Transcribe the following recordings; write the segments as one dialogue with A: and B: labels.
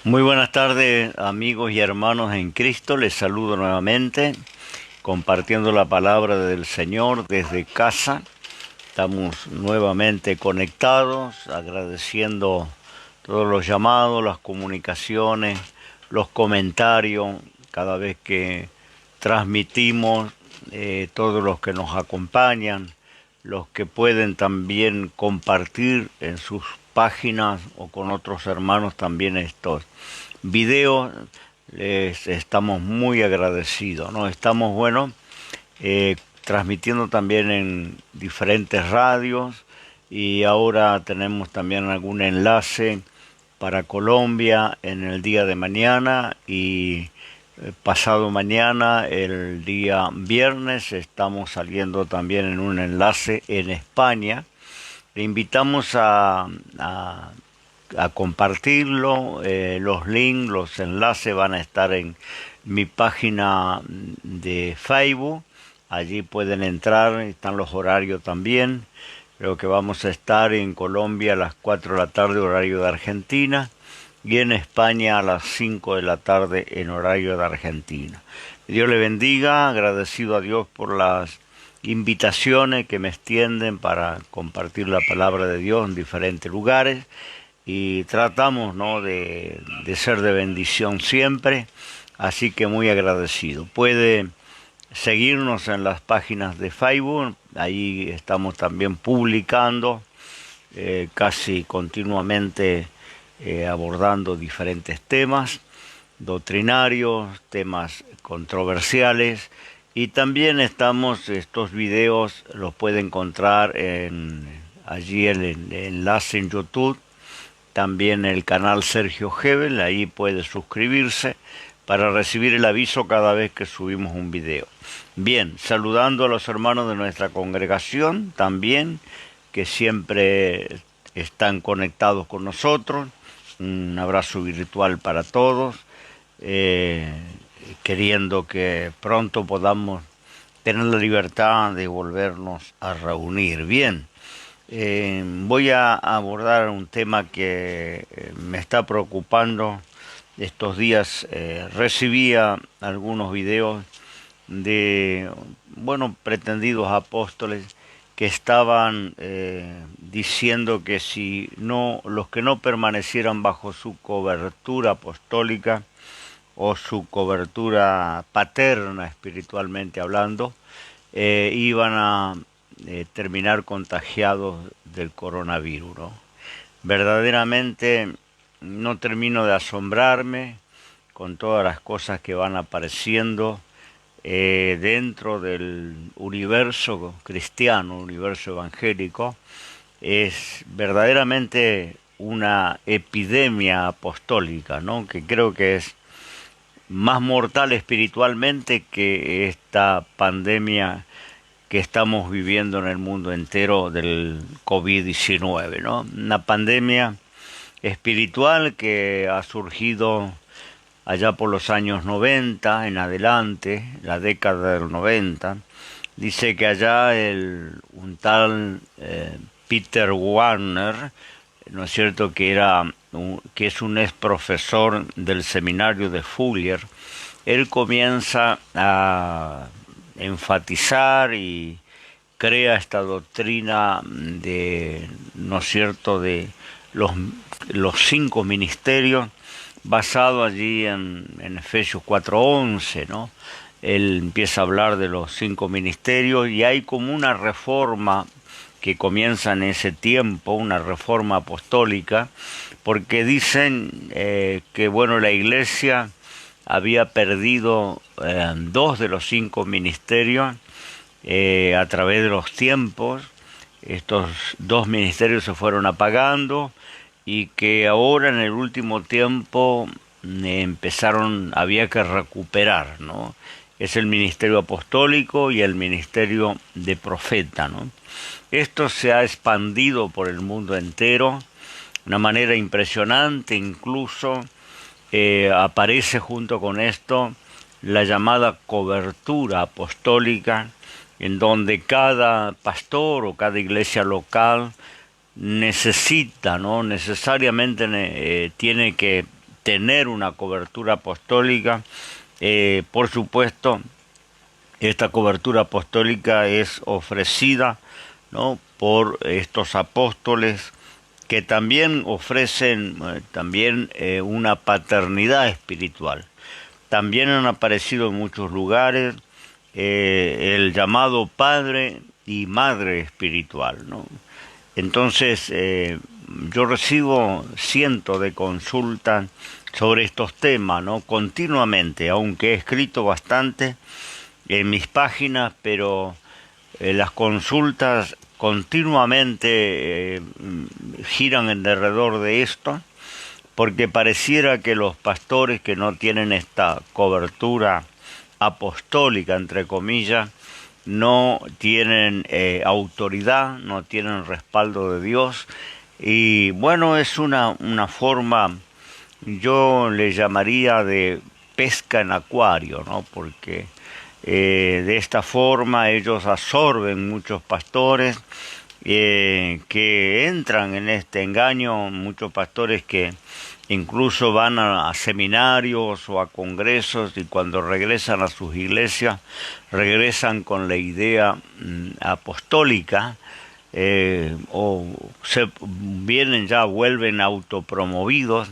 A: Muy buenas tardes, amigos y hermanos en Cristo. Les saludo nuevamente, compartiendo la palabra del Señor desde casa. Estamos nuevamente conectados, agradeciendo todos los llamados, las comunicaciones, los comentarios, cada vez que transmitimos, todos los que nos acompañan, los que pueden también compartir en sus páginas o con otros hermanos también estos videos. Les estamos muy agradecidos, ¿no? Estamos, bueno, transmitiendo también en diferentes radios y ahora tenemos también algún enlace para Colombia en el día de mañana y pasado mañana, el día viernes, estamos saliendo también en un enlace en España. Le invitamos a compartirlo. Los links, los enlaces van a estar en mi página de Facebook. Allí pueden entrar, están los horarios también. Creo que vamos a estar en Colombia a las 4 de la tarde, horario de Argentina, y en España a las 5 de la tarde en horario de Argentina. Dios le bendiga, agradecido a Dios por las invitaciones que me extienden para compartir la palabra de Dios en diferentes lugares y tratamos, ¿no?, de ser de bendición siempre, así que muy agradecido. Puede seguirnos en las páginas de Facebook, ahí estamos también publicando casi continuamente, abordando diferentes temas doctrinarios, temas controversiales, y también estos videos los puede encontrar allí en el enlace en YouTube, también el canal Sergio Hebel. Ahí puede suscribirse para recibir el aviso cada vez que subimos un video. Bien, saludando a los hermanos de nuestra congregación también, que siempre están conectados con nosotros. Un abrazo virtual para todos, eh, queriendo que pronto podamos tener la libertad de volvernos a reunir. Bien, voy a abordar un tema que me está preocupando estos días. Recibía algunos videos de, bueno, pretendidos apóstoles que estaban diciendo que si no, los que no permanecieran bajo su cobertura apostólica o su cobertura paterna espiritualmente hablando, iban a terminar contagiados del coronavirus, ¿no? Verdaderamente no termino de asombrarme con todas las cosas que van apareciendo dentro del universo cristiano, universo evangélico. Es verdaderamente una epidemia apostólica, ¿no?, que creo que es más mortal espiritualmente que esta pandemia que estamos viviendo en el mundo entero del COVID-19, ¿no? Una pandemia espiritual que ha surgido allá por los años 90 en adelante, la década del 90. Dice que allá un tal Peter Warner, ¿no es cierto?, que es un ex profesor del seminario de Fuller. Él comienza a enfatizar y crea esta doctrina de, ¿no es cierto?, de los 5 ministerios, basado allí en Efesios 4:11, ¿no? Él empieza a hablar de los 5 ministerios y hay como una reforma que comienza en ese tiempo, una reforma apostólica, porque dicen que, bueno, la iglesia había perdido 2 de los 5 ministerios a través de los tiempos. Estos 2 ministerios se fueron apagando y que ahora en el último tiempo había que recuperar, ¿no? Es el ministerio apostólico y el ministerio de profeta, ¿no? Esto se ha expandido por el mundo entero de una manera impresionante. Incluso aparece junto con esto la llamada cobertura apostólica, en donde cada pastor o cada iglesia local necesita, ¿no?, necesariamente tiene que tener una cobertura apostólica. Por supuesto, esta cobertura apostólica es ofrecida, ¿no?, por estos apóstoles que también ofrecen una paternidad espiritual. También han aparecido en muchos lugares el llamado padre y madre espiritual, ¿no? Entonces, yo recibo cientos de consultas sobre estos temas, ¿no?, continuamente, aunque he escrito bastante en mis páginas, pero las consultas continuamente giran en derredor de esto, porque pareciera que los pastores que no tienen esta cobertura apostólica, entre comillas, no tienen autoridad, no tienen respaldo de Dios. Y bueno, es una forma, yo le llamaría de pesca en acuario, ¿no? Porque de esta forma ellos absorben muchos pastores que entran en este engaño, muchos pastores que incluso van a seminarios o a congresos, y cuando regresan a sus iglesias regresan con la idea apostólica, o vuelven autopromovidos,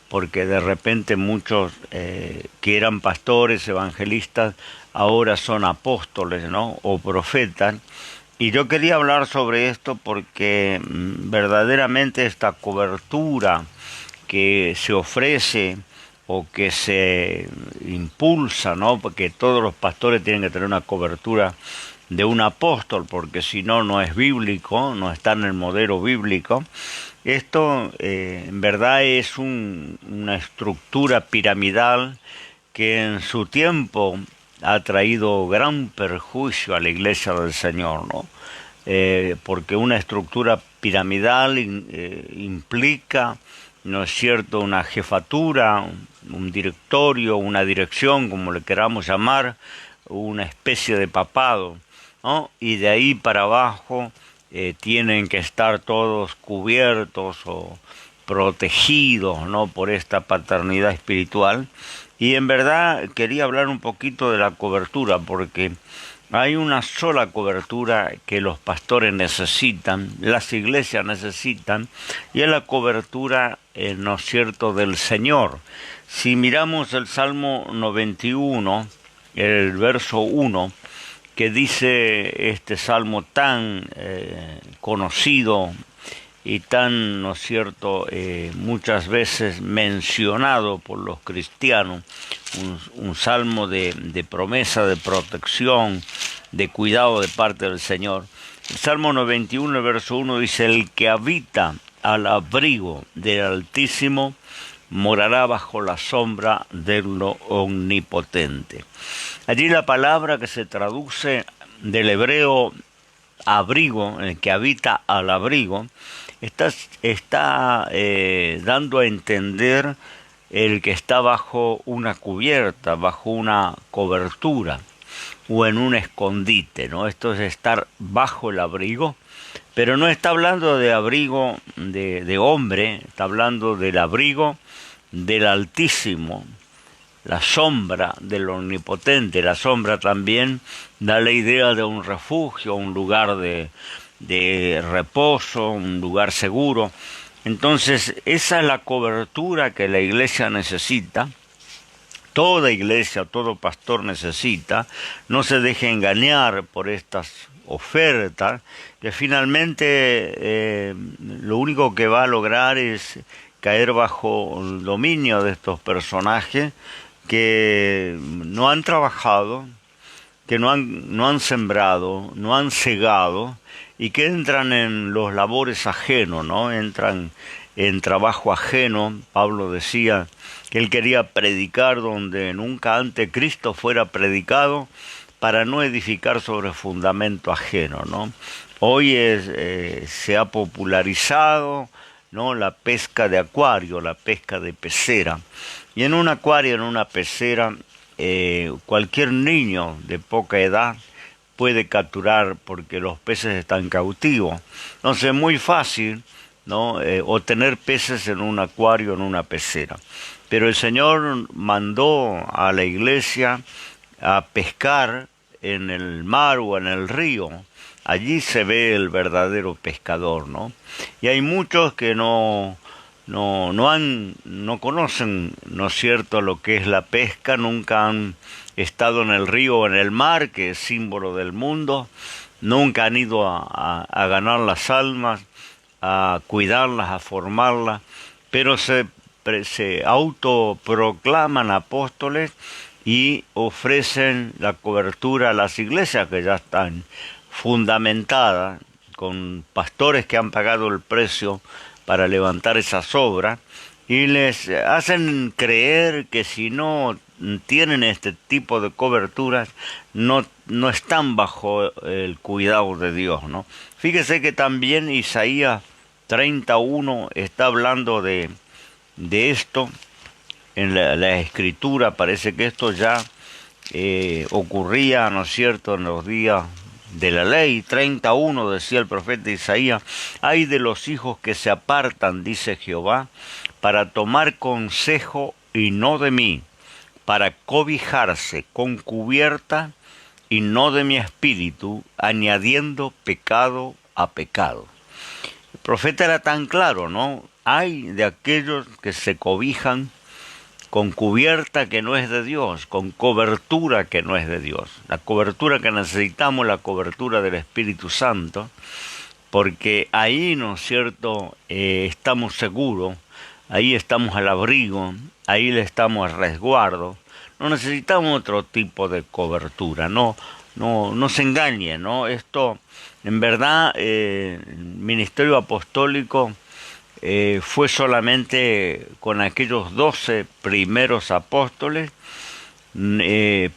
A: porque de repente muchos que eran pastores, evangelistas, ahora son apóstoles, ¿no?, o profetas. Y yo quería hablar sobre esto porque verdaderamente esta cobertura que se ofrece o que se impulsa, ¿no?, porque todos los pastores tienen que tener una cobertura de un apóstol, porque si no, no es bíblico, no está en el modelo bíblico. Esto en verdad es una estructura piramidal que en su tiempo ha traído gran perjuicio a la iglesia del Señor, ¿no? Porque una estructura piramidal implica, ¿no es cierto?, una jefatura, un directorio, una dirección, como le queramos llamar, una especie de papado, ¿no? Y de ahí para abajo tienen que estar todos cubiertos o protegidos, ¿no?, por esta paternidad espiritual. Y en verdad quería hablar un poquito de la cobertura, porque hay una sola cobertura que los pastores necesitan, las iglesias necesitan, y es la cobertura, ¿no es cierto?, del Señor. Si miramos el Salmo 91, el verso 1, que dice este salmo tan conocido y tan, ¿no es cierto?, muchas veces mencionado por los cristianos, un salmo de promesa, de protección, de cuidado de parte del Señor. El Salmo 91, el verso 1 dice: el que habita al abrigo del Altísimo morará bajo la sombra del Omnipotente. Allí la palabra que se traduce del hebreo abrigo, el que habita al abrigo, está dando a entender el que está bajo una cubierta, bajo una cobertura o en un escondite, ¿no? Esto es estar bajo el abrigo, pero no está hablando de abrigo de hombre, está hablando del abrigo del Altísimo, la sombra del Omnipotente. La sombra también da la idea de un refugio, un lugar de reposo, un lugar seguro. Entonces, esa es la cobertura que la iglesia necesita. Toda iglesia, todo pastor necesita. No se deje engañar por estas ofertas, que finalmente lo único que va a lograr es caer bajo el dominio de estos personajes que no han trabajado, que no han sembrado, no han segado, y que entran en los labores ajenos, ¿no? Entran en trabajo ajeno. Pablo decía que él quería predicar donde nunca antes Cristo fuera predicado, para no edificar sobre fundamento ajeno, ¿no? Hoy se ha popularizado, ¿no?, la pesca de acuario, la pesca de pecera. Y en un acuario, en una pecera, cualquier niño de poca edad puede capturar, porque los peces están cautivos. Entonces es muy fácil ¿no? O tener peces en un acuario, en una pecera. Pero el Señor mandó a la iglesia a pescar en el mar o en el río. Allí se ve el verdadero pescador, ¿no? Y hay muchos que no conocen, ¿no es cierto?, lo que es la pesca, nunca han estado en el río o en el mar, que es símbolo del mundo, nunca han ido a ganar las almas, a cuidarlas, a formarlas, pero se autoproclaman apóstoles y ofrecen la cobertura a las iglesias que ya están fundamentadas, con pastores que han pagado el precio para levantar esas obras, y les hacen creer que si no tienen este tipo de coberturas, no están bajo el cuidado de Dios, ¿no? Fíjese que también Isaías 31 está hablando de esto. En la escritura parece que esto ya ocurría, ¿no es cierto?, en los días de la ley. 31 decía el profeta Isaías: «Ay de los hijos que se apartan, dice Jehová, para tomar consejo y no de mí, para cobijarse con cubierta y no de mi espíritu, añadiendo pecado a pecado». El profeta era tan claro, ¿no? Ay de aquellos que se cobijan con cubierta que no es de Dios, con cobertura que no es de Dios. La cobertura que necesitamos, la cobertura del Espíritu Santo, porque ahí, ¿no es cierto?, estamos seguros, ahí estamos al abrigo, ahí le estamos al resguardo. No necesitamos otro tipo de cobertura, no se engañe, ¿no? Esto, en verdad, el ministerio apostólico fue solamente con aquellos 12 primeros apóstoles.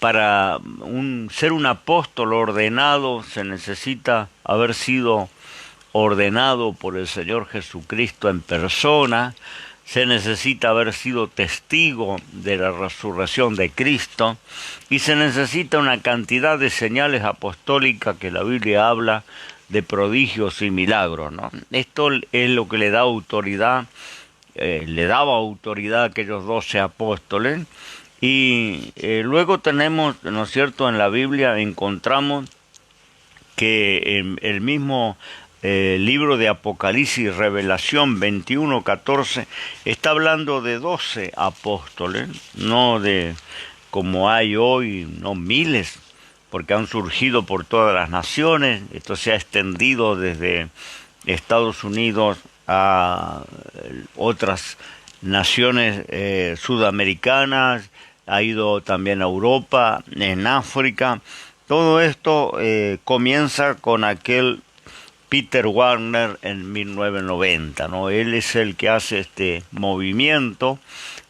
A: Para ser un apóstol ordenado se necesita haber sido ordenado por el Señor Jesucristo en persona, se necesita haber sido testigo de la resurrección de Cristo, y se necesita una cantidad de señales apostólicas que la Biblia habla de prodigios y milagros, ¿no? Esto es lo que le da autoridad, le daba autoridad a aquellos 12 apóstoles. Y luego tenemos, ¿no es cierto?, en la Biblia encontramos que en el mismo libro de Apocalipsis, Revelación 21:14, está hablando de 12 apóstoles, no de como hay hoy, no miles, porque han surgido por todas las naciones. Esto se ha extendido desde Estados Unidos a otras naciones sudamericanas, ha ido también a Europa, en África. Todo esto comienza con aquel Peter Wagner en 1990, ¿no? Él es el que hace este movimiento,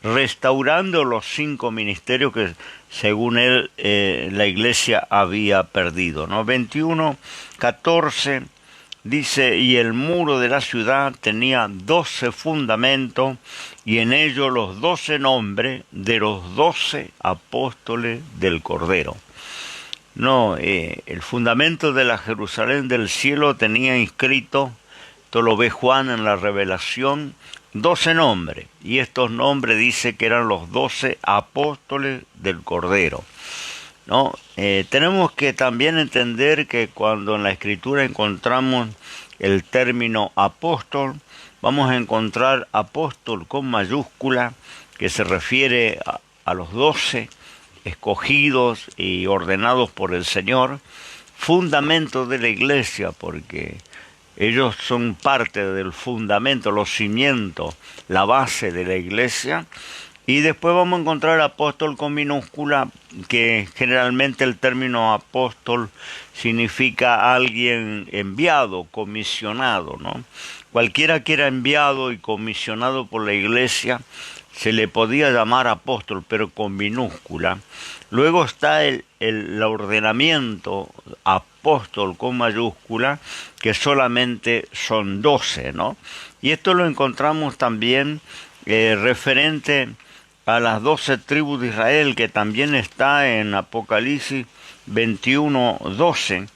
A: restaurando los 5 ministerios que, según él, la iglesia había perdido, ¿no? 21:14 dice: «Y el muro de la ciudad tenía 12 fundamentos, y en ellos los 12 nombres de los 12 apóstoles del Cordero». No, el fundamento de la Jerusalén del cielo tenía inscrito, esto lo ve Juan en la Revelación, 12 nombres, y estos nombres dice que eran los 12 apóstoles del Cordero, ¿no? Tenemos que también entender que cuando en la Escritura encontramos el término apóstol, vamos a encontrar apóstol con mayúscula, que se refiere a los 12 escogidos y ordenados por el Señor, fundamento de la iglesia, porque ellos son parte del fundamento, los cimientos, la base de la iglesia. Y después vamos a encontrar apóstol con minúscula, que generalmente el término apóstol significa alguien enviado, comisionado, ¿no? Cualquiera que era enviado y comisionado por la iglesia se le podía llamar apóstol, pero con minúscula. Luego está el ordenamiento apóstol con mayúscula, que solamente son 12, ¿no? Y esto lo encontramos también referente a las 12 tribus de Israel, que también está en Apocalipsis 21:12.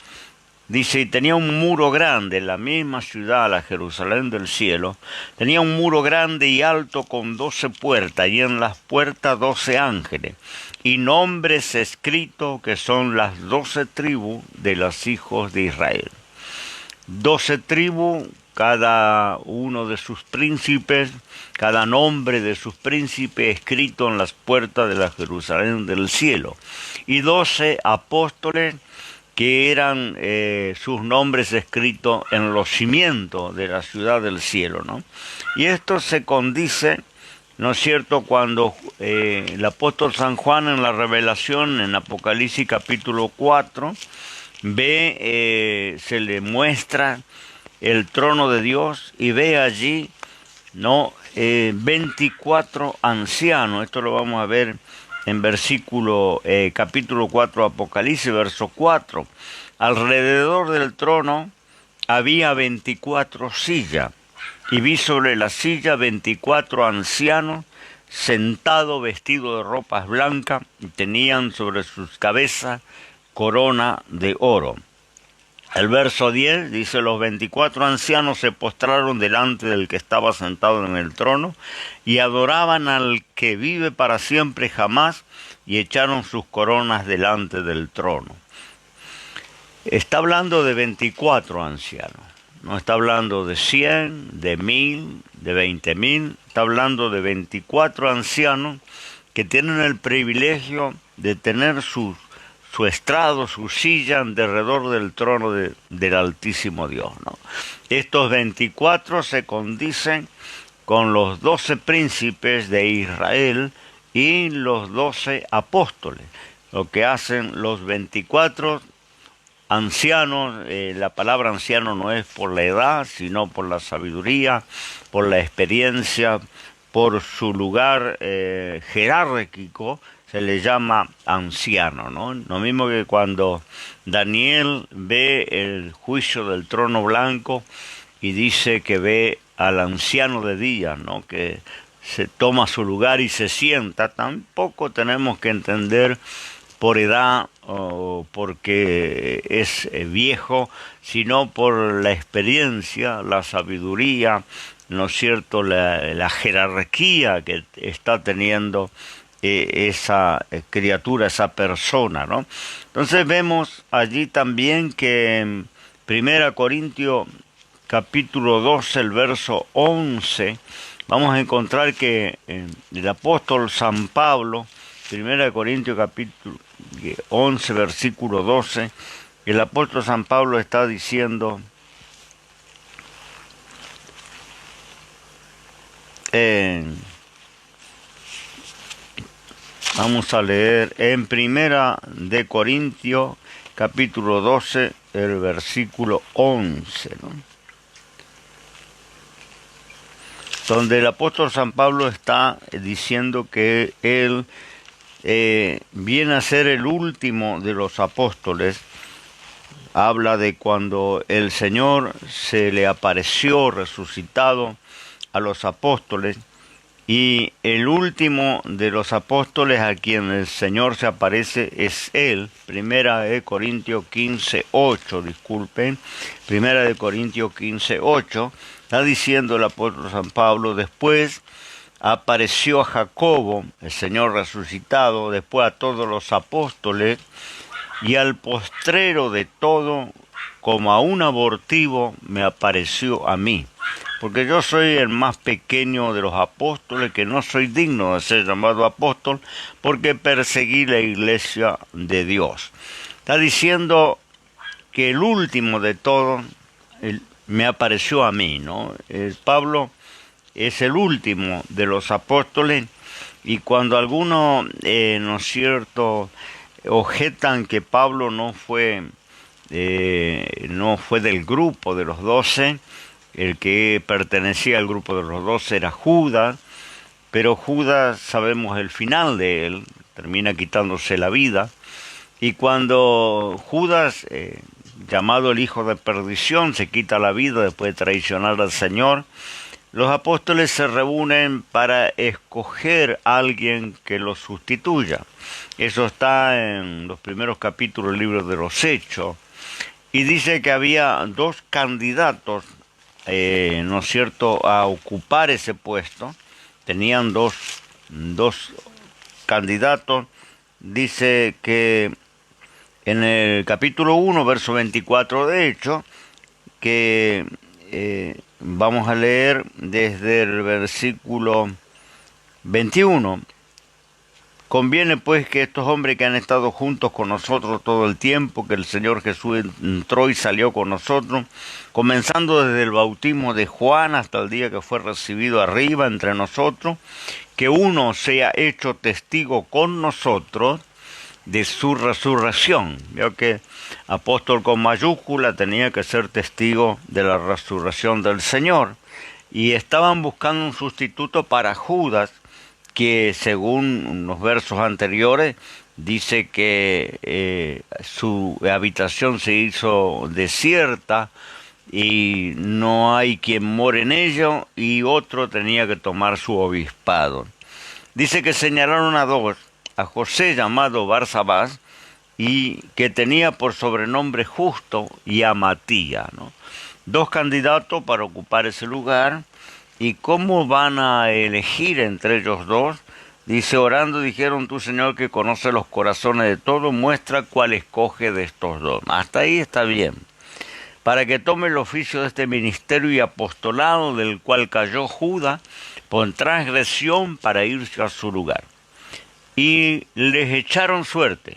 A: Dice, y tenía un muro grande, la misma ciudad, la Jerusalén del cielo, tenía un muro grande y alto con 12 puertas, y en las puertas 12 ángeles, y nombres escritos que son las 12 tribus de los hijos de Israel. 12 tribus, cada uno de sus príncipes, cada nombre de sus príncipes escrito en las puertas de la Jerusalén del cielo. Y 12 apóstoles que eran sus nombres escritos en los cimientos de la ciudad del cielo, ¿no? Y esto se condice, ¿no es cierto?, cuando el apóstol San Juan en la Revelación, en Apocalipsis capítulo 4, se le muestra el trono de Dios y ve allí, ¿no?, 24 ancianos. Esto lo vamos a ver en capítulo 4, Apocalipsis, verso 4. Alrededor del trono había 24 sillas, y vi sobre la silla 24 ancianos sentados vestidos de ropas blancas, y tenían sobre sus cabezas corona de oro. El verso 10 dice, los 24 ancianos se postraron delante del que estaba sentado en el trono y adoraban al que vive para siempre jamás, y echaron sus coronas delante del trono. Está hablando de 24 ancianos, no está hablando de 100, de 1000, de 20.000, está hablando de 24 ancianos que tienen el privilegio de tener su estrado, su silla alrededor del trono del Altísimo Dios, ¿no? Estos 24 se condicen con los 12 príncipes de Israel y los 12 apóstoles. Lo que hacen los 24 ancianos, la palabra anciano no es por la edad, sino por la sabiduría, por la experiencia, por su lugar jerárquico, se le llama anciano, ¿no? Lo mismo que cuando Daniel ve el juicio del trono blanco y dice que ve al anciano de días, ¿no?, que se toma su lugar y se sienta. Tampoco tenemos que entender por edad o porque es viejo, sino por la experiencia, la sabiduría, ¿no es cierto?, la jerarquía que está teniendo esa criatura, esa persona, ¿no? Entonces vemos allí también que en 1 Corintios capítulo 12, el verso 11, vamos a encontrar que el apóstol San Pablo, 1 Corintios capítulo 11, versículo 12, el apóstol San Pablo está diciendo, vamos a leer en 1 Corintios capítulo 12, el versículo 11, ¿no?, donde el apóstol San Pablo está diciendo que él viene a ser el último de los apóstoles. Habla de cuando el Señor se le apareció resucitado a los apóstoles, y el último de los apóstoles a quien el Señor se aparece es él. 1 Corintios 15:8, disculpen, 1 Corintios 15:8, está diciendo el apóstol San Pablo, después apareció a Jacobo, el Señor resucitado, después a todos los apóstoles, y al postrero de todo, como a un abortivo, me apareció a mí. Porque yo soy el más pequeño de los apóstoles, que no soy digno de ser llamado apóstol, porque perseguí la iglesia de Dios. Está diciendo que el último de todos me apareció a mí, ¿no? Pablo es el último de los apóstoles, y cuando algunos, ¿no es cierto?, objetan que Pablo no fue del grupo de los 12, el que pertenecía al grupo de los 12 era Judas, pero Judas sabemos el final de él, termina quitándose la vida, y cuando Judas, llamado el hijo de perdición, se quita la vida después de traicionar al Señor, los apóstoles se reúnen para escoger a alguien que los sustituya. Eso está en los primeros capítulos del libro de los Hechos. Y dice que había dos candidatos, ¿no es cierto?, a ocupar ese puesto. Tenían dos candidatos. Dice que en el capítulo 1, verso 24 de Hechos, que vamos a leer desde el versículo 21. Conviene pues que estos hombres que han estado juntos con nosotros todo el tiempo, que el Señor Jesús entró y salió con nosotros, comenzando desde el bautismo de Juan hasta el día que fue recibido arriba entre nosotros, que uno sea hecho testigo con nosotros de su resurrección. Veo que apóstol con mayúscula tenía que ser testigo de la resurrección del Señor. Y estaban buscando un sustituto para Judas, que según los versos anteriores dice que su habitación se hizo desierta y no hay quien more en ello, y otro tenía que tomar su obispado. Dice que señalaron a dos, a José llamado Barsabás, y que tenía por sobrenombre Justo, y a Matías, ¿no? Dos candidatos para ocupar ese lugar. ¿Y cómo van a elegir entre ellos dos? Dice, orando dijeron, tú Señor que conoce los corazones de todos, muestra cuál escoge de estos dos. Hasta ahí está bien. Para que tome el oficio de este ministerio y apostolado del cual cayó Judas por transgresión para irse a su lugar. Y les echaron suerte,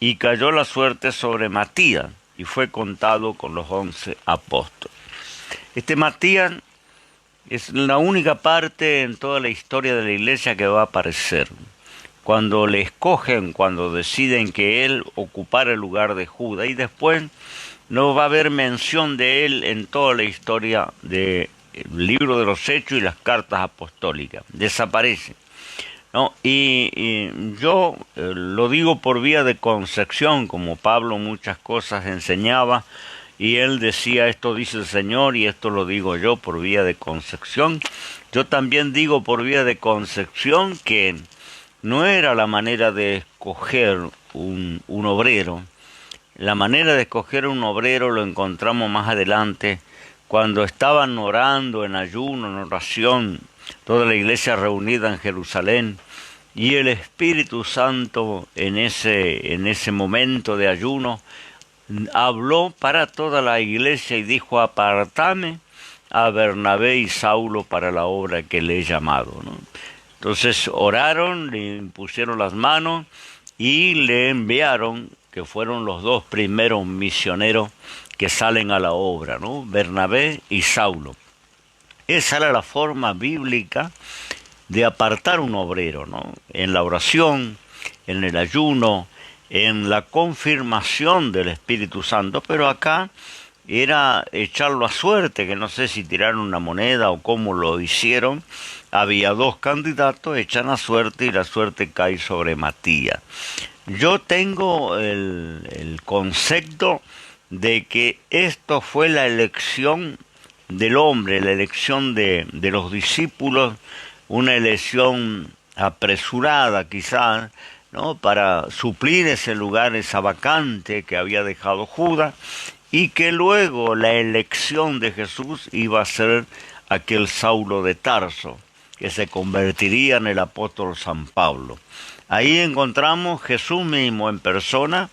A: y cayó la suerte sobre Matías, y fue contado con los 11 apóstoles. Este Matías es la única parte en toda la historia de la iglesia que va a aparecer. Cuando le escogen, cuando deciden que él ocupara el lugar de Judas, y después no va a haber mención de él en toda la historia del libro de los Hechos y las cartas apostólicas. Desaparece, ¿no? Y yo lo digo por vía de concepción, como Pablo muchas cosas enseñaba, y él decía, esto dice el Señor y esto lo digo yo por vía de concepción. Yo también digo por vía de concepción que no era la manera de escoger un obrero. La manera de escoger un obrero lo encontramos más adelante, cuando estaban orando en ayuno, en oración, toda la iglesia reunida en Jerusalén, y el Espíritu Santo en ese momento de ayuno habló para toda la iglesia y dijo, apartame a Bernabé y Saulo para la obra que le he llamado, ¿no? Entonces oraron, le impusieron las manos y le enviaron, que fueron los dos primeros misioneros que salen a la obra, ¿no? Bernabé y Saulo. Esa era la forma bíblica de apartar un obrero, ¿no? En la oración, en el ayuno, en la confirmación del Espíritu Santo, pero acá era echarlo a suerte, que no sé si tiraron una moneda o cómo lo hicieron. Había dos candidatos, echan a suerte y la suerte cae sobre Matías. Yo tengo el concepto de que esto fue la elección del hombre, la elección de los discípulos, una elección apresurada quizás, ¿no? Para suplir ese lugar, esa vacante que había dejado Judas, y que luego la elección de Jesús iba a ser aquel Saulo de Tarso, que se convertiría en el apóstol San Pablo. Ahí encontramos Jesús mismo en persona,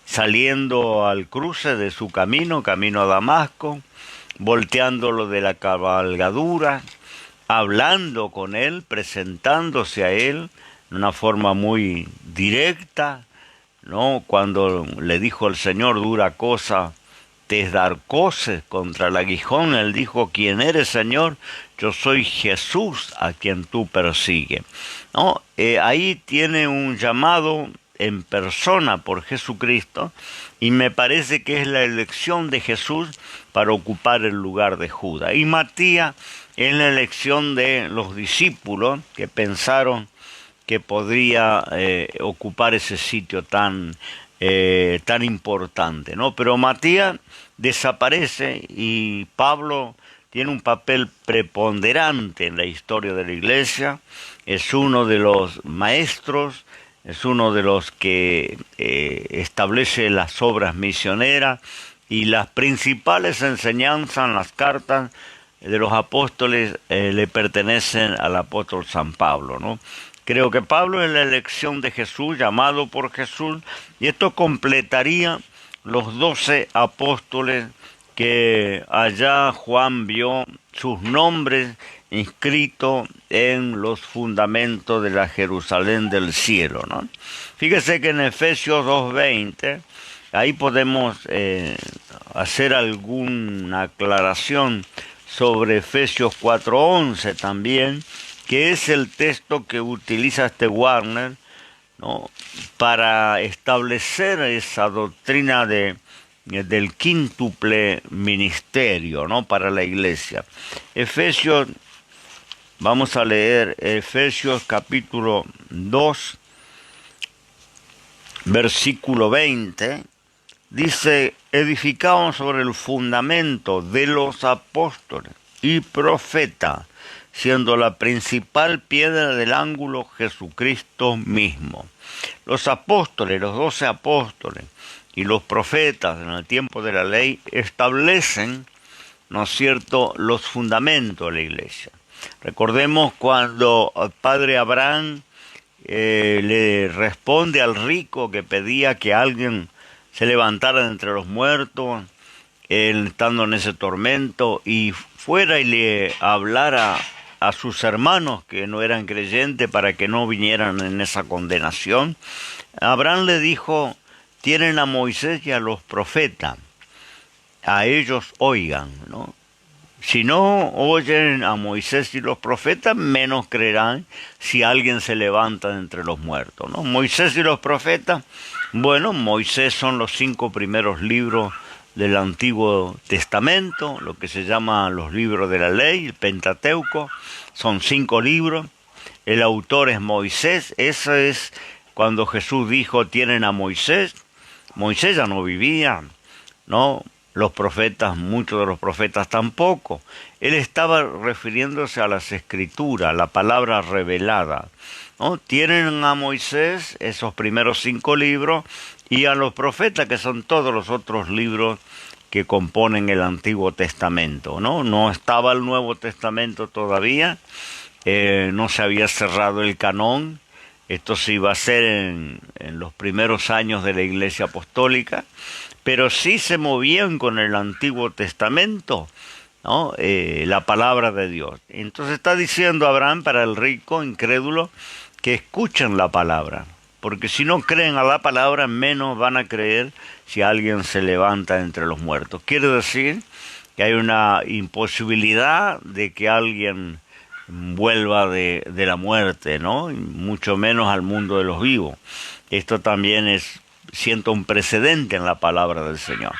A: saliendo al cruce de su camino a Damasco, volteándolo de la cabalgadura, hablando con él, presentándose a él de una forma muy directa, ¿no? Cuando le dijo el Señor, dura cosa te es dar coces contra el aguijón, él dijo, ¿quién eres, Señor? Yo soy Jesús a quien tú persigues, ¿no? Ahí tiene un llamado en persona por Jesucristo, y me parece que es la elección de Jesús para ocupar el lugar de Judas. Y Matías es la elección de los discípulos que pensaron que podría ocupar ese sitio tan importante, ¿no? Pero Matías desaparece y Pablo tiene un papel preponderante en la historia de la iglesia. Es uno de los maestros, es uno de los que establece las obras misioneras, y las principales enseñanzas, las cartas de los apóstoles le pertenecen al apóstol San Pablo, ¿no? Creo que Pablo es la elección de Jesús, llamado por Jesús, y esto completaría los 12 apóstoles que allá Juan vio sus nombres inscritos en los fundamentos de la Jerusalén del cielo, ¿no? Fíjese que en Efesios 2:20, ahí podemos hacer alguna aclaración sobre Efesios 4:11 también, que es el texto que utiliza Warner, ¿no?, para establecer esa doctrina del quíntuple ministerio, ¿no?, para la iglesia. Efesios, vamos a leer Efesios capítulo 2, versículo 20, dice: edificados sobre el fundamento de los apóstoles y profetas, siendo la principal piedra del ángulo Jesucristo mismo. Los apóstoles, los 12 apóstoles y los profetas en el tiempo de la ley establecen, ¿no es cierto?, los fundamentos de la iglesia. Recordemos cuando el padre Abraham le responde al rico que pedía que alguien se levantara de entre los muertos, él estando en ese tormento, y fuera y le hablara a sus hermanos que no eran creyentes para que no vinieran en esa condenación. Abraham le dijo: tienen a Moisés y a los profetas, a ellos oigan, ¿no? Si no oyen a Moisés y los profetas, menos creerán si alguien se levanta de entre los muertos, ¿no? Moisés y los profetas, bueno, Moisés son los 5 primeros libros del Antiguo Testamento, lo que se llama los libros de la ley, el Pentateuco, son 5 libros, el autor es Moisés. Eso es cuando Jesús dijo: tienen a Moisés. Moisés ya no vivía, ¿no? Los profetas, muchos de los profetas tampoco. Él estaba refiriéndose a las escrituras, la palabra revelada, ¿no? Tienen a Moisés, esos primeros 5 libros, y a los profetas, que son todos los otros libros que componen el Antiguo Testamento, ¿no? No estaba el Nuevo Testamento todavía, no se había cerrado el canón. Esto se iba a hacer en los primeros años de la Iglesia Apostólica, pero sí se movían con el Antiguo Testamento, ¿no?, la palabra de Dios. Entonces está diciendo Abraham para el rico incrédulo que escuchen la palabra, porque si no creen a la palabra, menos van a creer si alguien se levanta entre los muertos. Quiere decir que hay una imposibilidad de que alguien vuelva de la muerte, ¿no?, y mucho menos al mundo de los vivos. Esto también siento un precedente en la palabra del Señor.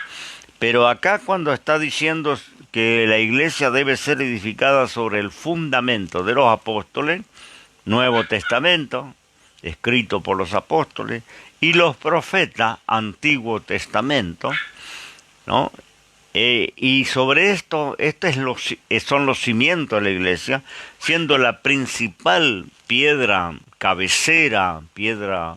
A: Pero acá, cuando está diciendo que la iglesia debe ser edificada sobre el fundamento de los apóstoles, Nuevo Testamento, escrito por los apóstoles, y los profetas, Antiguo Testamento, ¿no? Y sobre esto, son los cimientos de la iglesia, siendo la principal piedra cabecera, piedra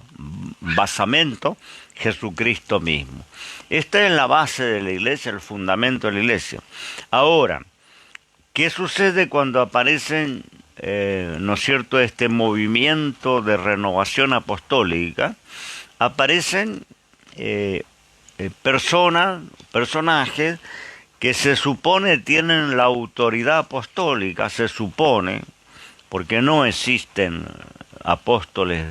A: basamento, Jesucristo mismo. Esta es la base de la iglesia, el fundamento de la iglesia. Ahora, ¿qué sucede cuando aparecen, no es cierto, este movimiento de renovación apostólica? Aparecen personajes que se supone tienen la autoridad apostólica, se supone, porque no existen apóstoles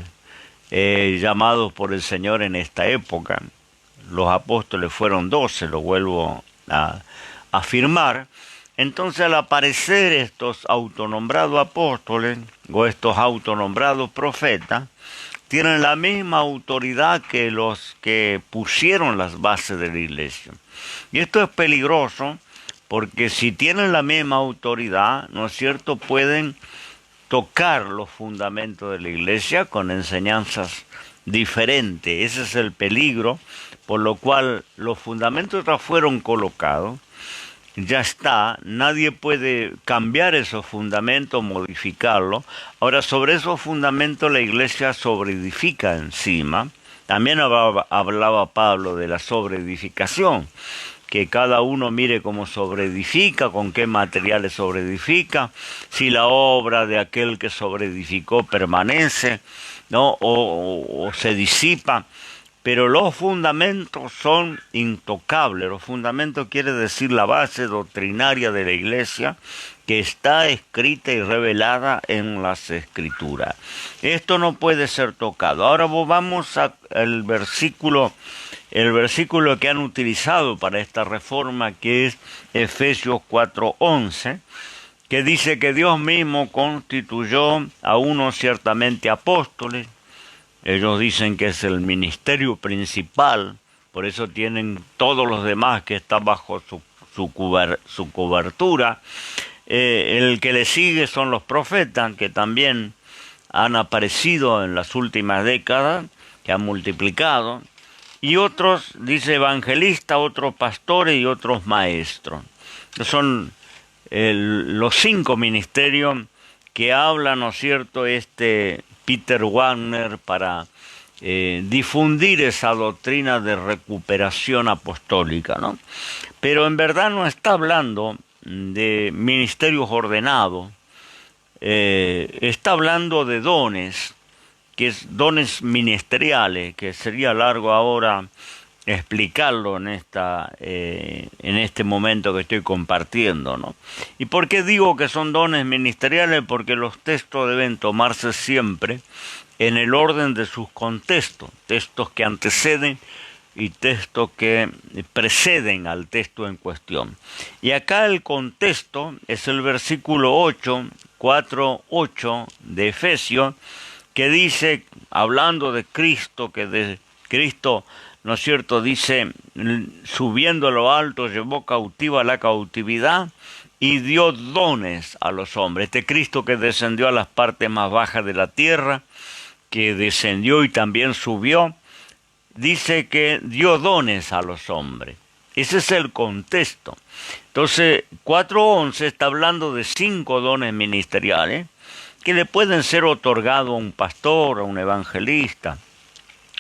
A: llamados por el Señor en esta época. Los apóstoles fueron 12, lo vuelvo a afirmar. Entonces, al aparecer estos autonombrados apóstoles o estos autonombrados profetas, tienen la misma autoridad que los que pusieron las bases de la iglesia. Y esto es peligroso, porque si tienen la misma autoridad, ¿no es cierto?, pueden tocar los fundamentos de la iglesia con enseñanzas diferentes. Ese es el peligro, por lo cual los fundamentos ya fueron colocados, ya está, nadie puede cambiar esos fundamentos, modificarlos. Ahora, sobre esos fundamentos la iglesia sobreedifica encima. También hablaba Pablo de la sobreedificación, que cada uno mire cómo sobreedifica, con qué materiales sobreedifica, si la obra de aquel que sobreedificó permanece, ¿no? O se disipa. Pero los fundamentos son intocables. Los fundamentos quiere decir la base doctrinaria de la Iglesia, que está escrita y revelada en las Escrituras. Esto no puede ser tocado. Ahora vamos al versículo que han utilizado para esta reforma, que es Efesios 4:11, que dice que Dios mismo constituyó a unos ciertamente apóstoles. Ellos dicen que es el ministerio principal, por eso tienen todos los demás que están bajo su cobertura. El que le sigue son los profetas, que también han aparecido en las últimas décadas, que han multiplicado, y otros, dice evangelistas, otros pastores y otros maestros. Son los 5 ministerios que habla, ¿no es cierto?, Peter Wagner para difundir esa doctrina de recuperación apostólica, ¿no? Pero en verdad no está hablando de ministerios ordenados, está hablando de dones, que es dones ministeriales, que sería largo ahora explicarlo en este momento que estoy compartiendo, ¿no? ¿Y por qué digo que son dones ministeriales? Porque los textos deben tomarse siempre en el orden de sus contextos, textos que anteceden y textos que preceden al texto en cuestión. Y acá el contexto es el versículo 4:8 de Efesios, que dice, hablando de Cristo, que de Cristo, ¿no es cierto?, dice, subiendo a lo alto, llevó cautiva la cautividad y dio dones a los hombres. Este Cristo que descendió a las partes más bajas de la tierra, que descendió y también subió, dice que dio dones a los hombres. Ese es el contexto. Entonces, 4:11 está hablando de 5 dones ministeriales que le pueden ser otorgados a un pastor, a un evangelista,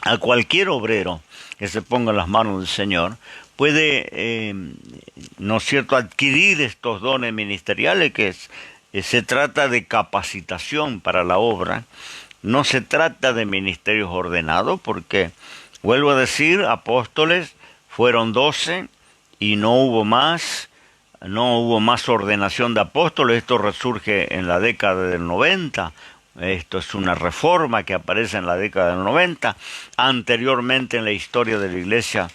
A: a cualquier obrero que se ponga en las manos del Señor. Puede, ¿no es cierto?, adquirir estos dones ministeriales, que se trata de capacitación para la obra. No se trata de ministerios ordenados, porque, vuelvo a decir, apóstoles fueron 12 y no hubo más ordenación de apóstoles. Esto resurge en la década del 90. Esto es una reforma que aparece en la década del 90. Anteriormente en la historia de la Iglesia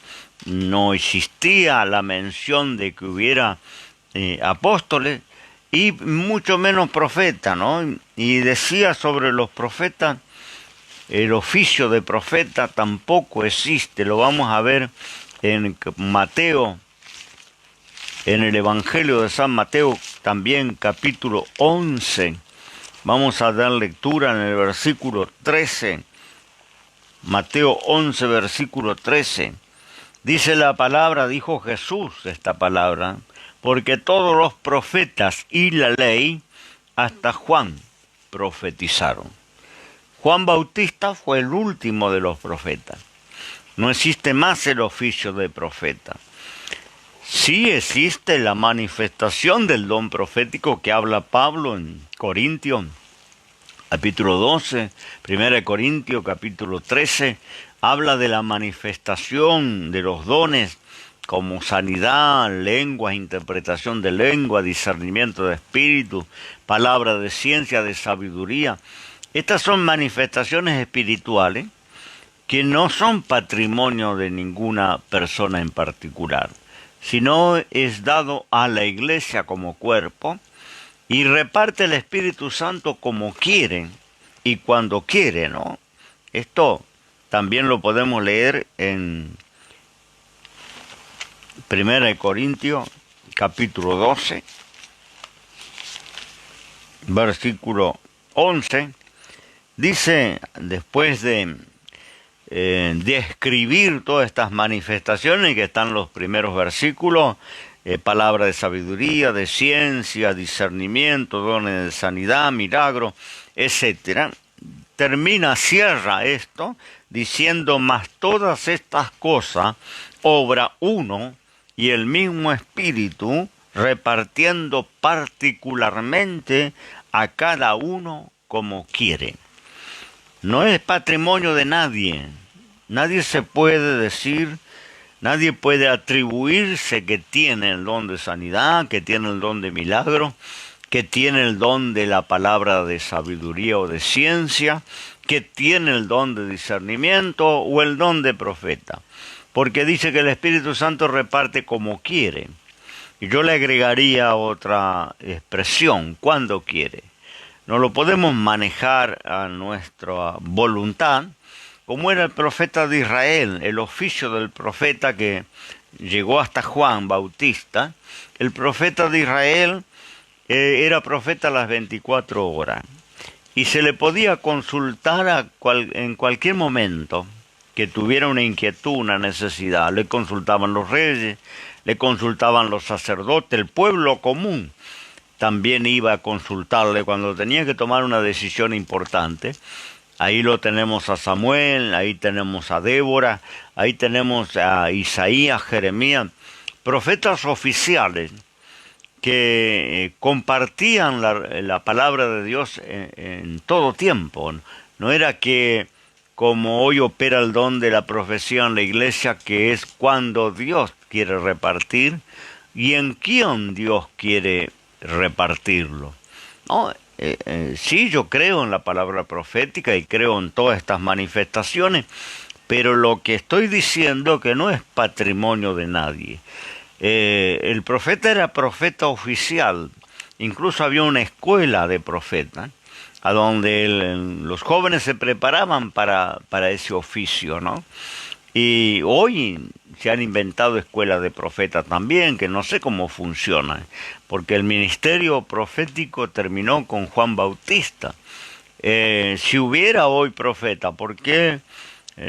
A: no existía la mención de que hubiera apóstoles, y mucho menos profetas, ¿no? Y decía sobre los profetas, el oficio de profeta tampoco existe. Lo vamos a ver en Mateo, en el Evangelio de San Mateo, también capítulo 11. Vamos a dar lectura en el versículo 13. Mateo 11, versículo 13. Dice la palabra, dijo Jesús esta palabra, porque todos los profetas y la ley, hasta Juan, profetizaron. Juan Bautista fue el último de los profetas. No existe más el oficio de profeta. Sí existe la manifestación del don profético que habla Pablo en Corintios, capítulo 12, 1 Corintios, capítulo 13, habla de la manifestación de los dones como sanidad, lenguas, interpretación de lengua, discernimiento de espíritu, palabra de ciencia, de sabiduría. Estas son manifestaciones espirituales que no son patrimonio de ninguna persona en particular, sino es dado a la Iglesia como cuerpo, y reparte el Espíritu Santo como quiere y cuando quiere, ¿no? Esto también lo podemos leer en 1 Corintios, capítulo 12, versículo 11. Dice, después de escribir todas estas manifestaciones, que están los primeros versículos, palabra de sabiduría, de ciencia, discernimiento, dones de sanidad, milagro, etcétera. Cierra esto diciendo, mas todas estas cosas obra uno, y el mismo Espíritu repartiendo particularmente a cada uno como quiere. No es patrimonio de nadie. Nadie se puede decir, nadie puede atribuirse que tiene el don de sanidad, que tiene el don de milagro, que tiene el don de la palabra de sabiduría o de ciencia, que tiene el don de discernimiento o el don de profeta. Porque dice que el Espíritu Santo reparte como quiere. Y yo le agregaría otra expresión, cuando quiere. No lo podemos manejar a nuestra voluntad, como era el profeta de Israel, el oficio del profeta que llegó hasta Juan Bautista. El profeta de Israel era profeta a las 24 horas y se le podía consultar en cualquier momento que tuviera una inquietud, una necesidad. Le consultaban los reyes, le consultaban los sacerdotes, el pueblo común también iba a consultarle cuando tenía que tomar una decisión importante. Ahí lo tenemos a Samuel, ahí tenemos a Débora, ahí tenemos a Isaías, Jeremías, profetas oficiales que compartían la palabra de Dios en todo tiempo. No era que, como hoy opera el don de la profecía en la iglesia, que es cuando Dios quiere repartir y en quién Dios quiere repartirlo. No, sí, yo creo en la palabra profética y creo en todas estas manifestaciones, pero lo que estoy diciendo que no es patrimonio de nadie. El profeta era profeta oficial, incluso había una escuela de profetas, a donde los jóvenes se preparaban para ese oficio, ¿no? Y hoy se han inventado escuelas de profetas también, que no sé cómo funcionan, porque el ministerio profético terminó con Juan Bautista. Si hubiera hoy profeta, ¿por qué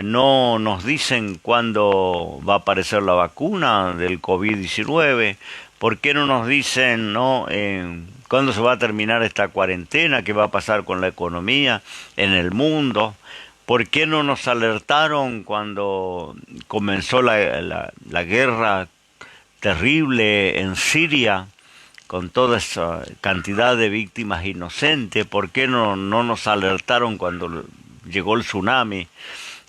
A: no nos dicen cuándo va a aparecer la vacuna del COVID-19? ¿Por qué no nos dicen cuándo se va a terminar esta cuarentena? ¿Qué va a pasar con la economía en el mundo? ¿Por qué no nos alertaron cuando comenzó la guerra terrible en Siria, con toda esa cantidad de víctimas inocentes? ¿Por qué no nos alertaron cuando llegó el tsunami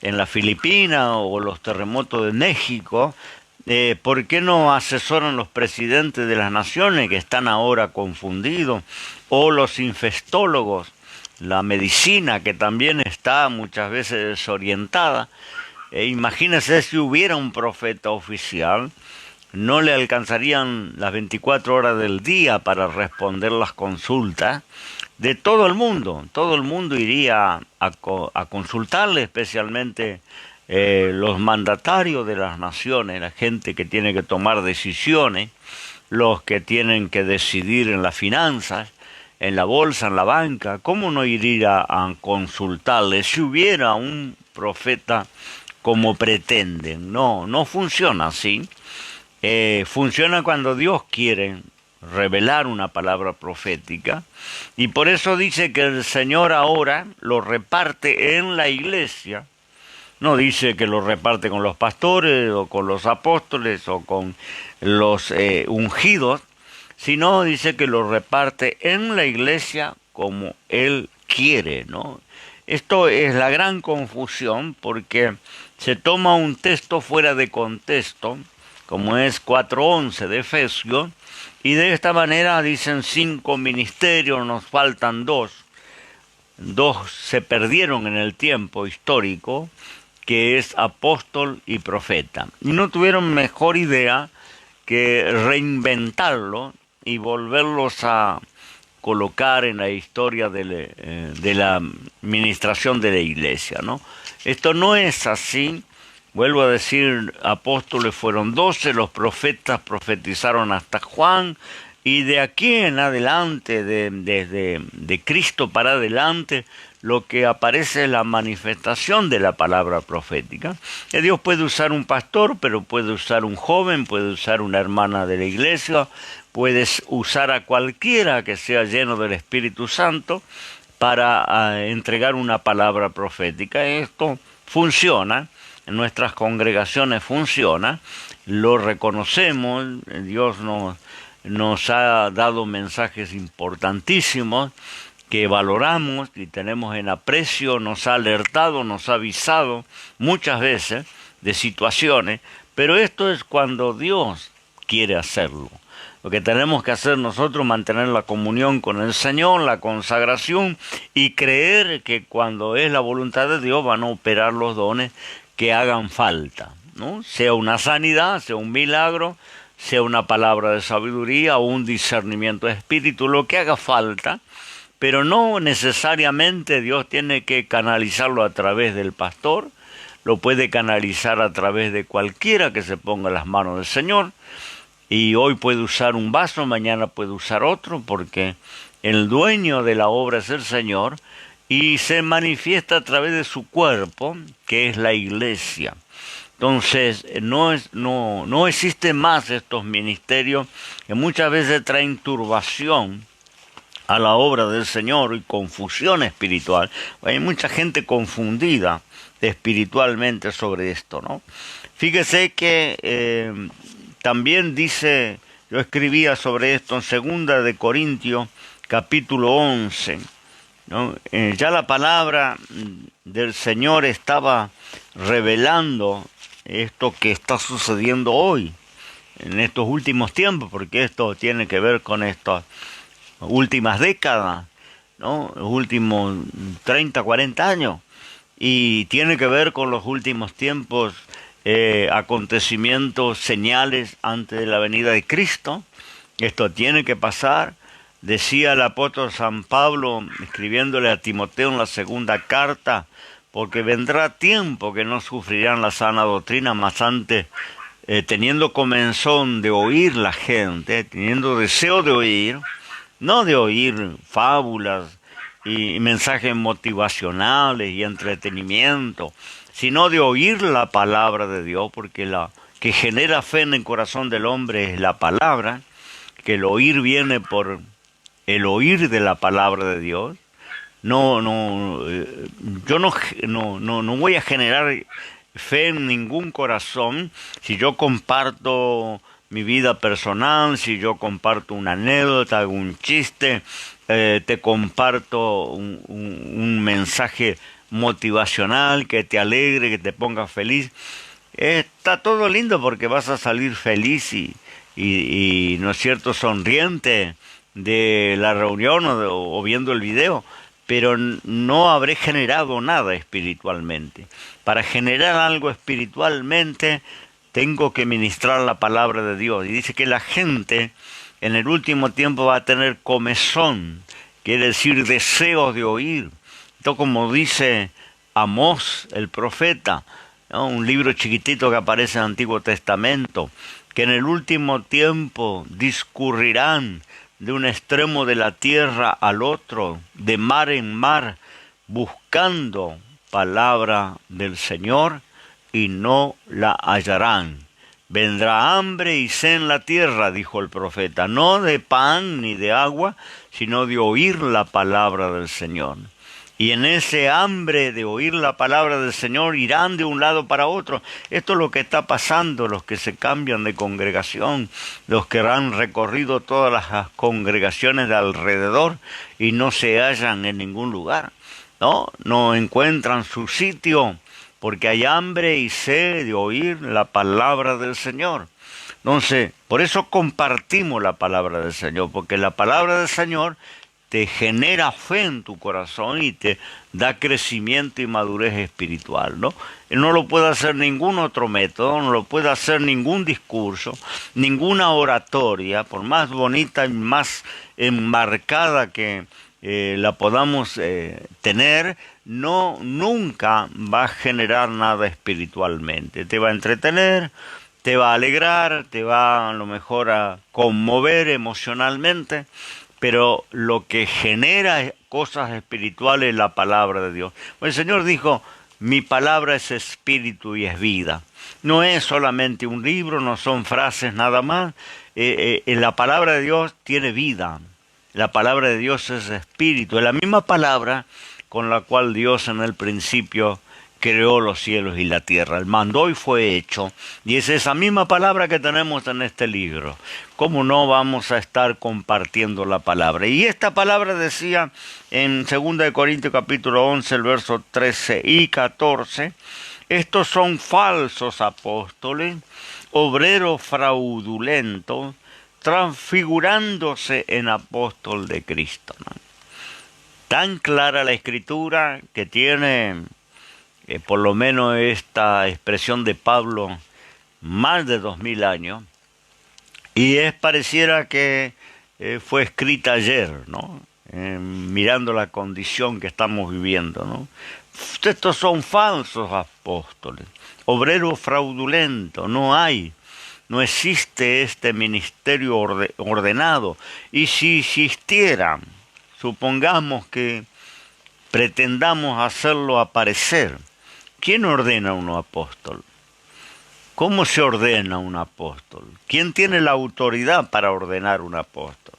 A: en las Filipinas o los terremotos de México? ¿Por qué no asesoran los presidentes de las naciones que están ahora confundidos? O los infestólogos, la medicina que también está muchas veces desorientada. Imagínese si hubiera un profeta oficial, no le alcanzarían las 24 horas del día para responder las consultas de todo el mundo. Todo el mundo iría a consultarle, especialmente los mandatarios de las naciones, la gente que tiene que tomar decisiones, los que tienen que decidir en las finanzas, en la bolsa, en la banca. ¿Cómo no iría a consultarle si hubiera un profeta como pretenden? No funciona así. Funciona cuando Dios quiere revelar una palabra profética, y por eso dice que el Señor ahora lo reparte en la iglesia. No dice que lo reparte con los pastores o con los apóstoles o con los ungidos, sino dice que lo reparte en la iglesia como Él quiere, ¿no? Esto es la gran confusión, porque se toma un texto fuera de contexto, como es 4:11 de Efesios, y de esta manera dicen 5 ministerios, nos faltan 2. 2 se perdieron en el tiempo histórico, que es apóstol y profeta. Y no tuvieron mejor idea que reinventarlo y volverlos a colocar en la historia de la administración de la iglesia, ¿no? Esto no es así. Vuelvo a decir, apóstoles fueron 12, los profetas profetizaron hasta Juan, y de aquí en adelante, de Cristo para adelante, lo que aparece es la manifestación de la palabra profética. Que Dios puede usar un pastor, pero puede usar un joven, puede usar una hermana de la iglesia, puedes usar a cualquiera que sea lleno del Espíritu Santo para entregar una palabra profética. Esto funciona en nuestras congregaciones funciona, lo reconocemos, Dios nos ha dado mensajes importantísimos que valoramos y tenemos en aprecio, nos ha alertado, nos ha avisado muchas veces de situaciones, pero esto es cuando Dios quiere hacerlo. Lo que tenemos que hacer nosotros es mantener la comunión con el Señor, la consagración y creer que cuando es la voluntad de Dios van a operar los dones que hagan falta, ¿no? Sea una sanidad, sea un milagro, sea una palabra de sabiduría o un discernimiento de espíritu, lo que haga falta. Pero no necesariamente Dios tiene que canalizarlo a través del pastor, lo puede canalizar a través de cualquiera que se ponga en las manos del Señor, y hoy puede usar un vaso, mañana puede usar otro, porque el dueño de la obra es el Señor, y se manifiesta a través de su cuerpo, que es la iglesia. Entonces, no existen más estos ministerios que muchas veces traen turbación a la obra del Señor y confusión espiritual. Hay mucha gente confundida espiritualmente sobre esto, ¿no? Fíjese que también dice, yo escribía sobre esto en 2 Corintios, capítulo 11, ¿no? Ya la palabra del Señor estaba revelando esto que está sucediendo hoy, en estos últimos tiempos, porque esto tiene que ver con estas últimas décadas, ¿no? Los últimos 30, 40 años, y tiene que ver con los últimos tiempos, acontecimientos, señales antes de la venida de Cristo. Esto tiene que pasar. Decía el apóstol San Pablo, escribiéndole a Timoteo en la segunda carta, porque vendrá tiempo que no sufrirán la sana doctrina, mas antes, teniendo comezón de oír la gente, teniendo deseo de oír, no de oír fábulas y mensajes motivacionales y entretenimiento, sino de oír la palabra de Dios, porque la que genera fe en el corazón del hombre es la palabra, que el oír viene por el oír de la palabra de Dios. Yo no voy a generar fe en ningún corazón si yo comparto mi vida personal, si yo comparto una anécdota, algún chiste, te comparto un mensaje motivacional que te alegre, que te ponga feliz. Está todo lindo porque vas a salir feliz y ¿no es cierto?, sonriente de la reunión o viendo el video, pero no habré generado nada espiritualmente. Para generar algo espiritualmente tengo que ministrar la palabra de Dios. Y dice que la gente en el último tiempo va a tener comezón, quiere decir deseos de oír. Esto como dice Amós, el profeta, ¿no? Un libro chiquitito que aparece en el Antiguo Testamento, que en el último tiempo discurrirán de un extremo de la tierra al otro, de mar en mar, buscando palabra del Señor, y no la hallarán. Vendrá hambre y sed en la tierra, dijo el profeta, no de pan ni de agua, sino de oír la palabra del Señor. Y en ese hambre de oír la palabra del Señor irán de un lado para otro. Esto es lo que está pasando, los que se cambian de congregación, los que han recorrido todas las congregaciones de alrededor y no se hallan en ningún lugar, no encuentran su sitio, porque hay hambre y sed de oír la palabra del Señor. Entonces, por eso compartimos la palabra del Señor, porque la palabra del Señor te genera fe en tu corazón y te da crecimiento y madurez espiritual, ¿no? No lo puede hacer ningún otro método, no lo puede hacer ningún discurso, ninguna oratoria, por más bonita y más enmarcada que la podamos tener, nunca va a generar nada espiritualmente. Te va a entretener, te va a alegrar, te va a lo mejor a conmover emocionalmente, pero lo que genera cosas espirituales es la palabra de Dios. El Señor dijo, mi palabra es espíritu y es vida. No es solamente un libro, no son frases nada más. La palabra de Dios tiene vida. La palabra de Dios es espíritu. Es la misma palabra con la cual Dios en el principio creó los cielos y la tierra. Él mandó y fue hecho. Y es esa misma palabra que tenemos en este libro. ¿Cómo no vamos a estar compartiendo la palabra? Y esta palabra decía en 2 Corintios capítulo 11, el verso 13 y 14, estos son falsos apóstoles, obreros fraudulentos, transfigurándose en apóstol de Cristo, ¿no? Tan clara la escritura que tiene, por lo menos esta expresión de Pablo, más de 2000 años, y pareciera que fue escrita ayer, ¿no? Mirando la condición que estamos viviendo, ¿no? Estos son falsos apóstoles, obreros fraudulentos, no existe este ministerio ordenado. Y si existiera, supongamos que pretendamos hacerlo aparecer, ¿quién ordena a un apóstol? ¿Cómo se ordena un apóstol? ¿Quién tiene la autoridad para ordenar un apóstol?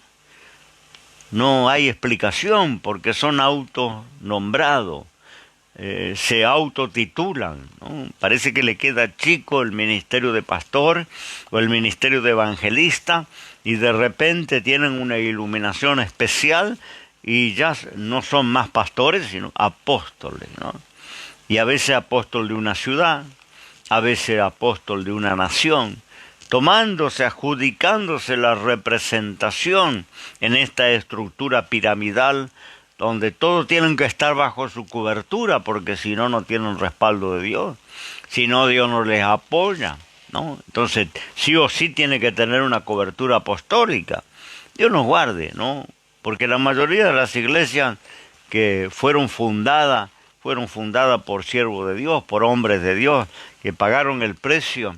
A: No hay explicación porque son autonombrados, se autotitulan, ¿no? Parece que le queda chico el ministerio de pastor o el ministerio de evangelista y de repente tienen una iluminación especial y ya no son más pastores sino apóstoles, ¿no? Y a veces apóstol de una ciudad, a veces apóstol de una nación, adjudicándose la representación en esta estructura piramidal donde todos tienen que estar bajo su cobertura, porque si no, no tienen respaldo de Dios. Si no, Dios no les apoya, ¿no? Entonces, sí o sí tiene que tener una cobertura apostólica. Dios nos guarde, ¿no? Porque la mayoría de las iglesias que fueron fundadas por siervos de Dios, por hombres de Dios, que pagaron el precio,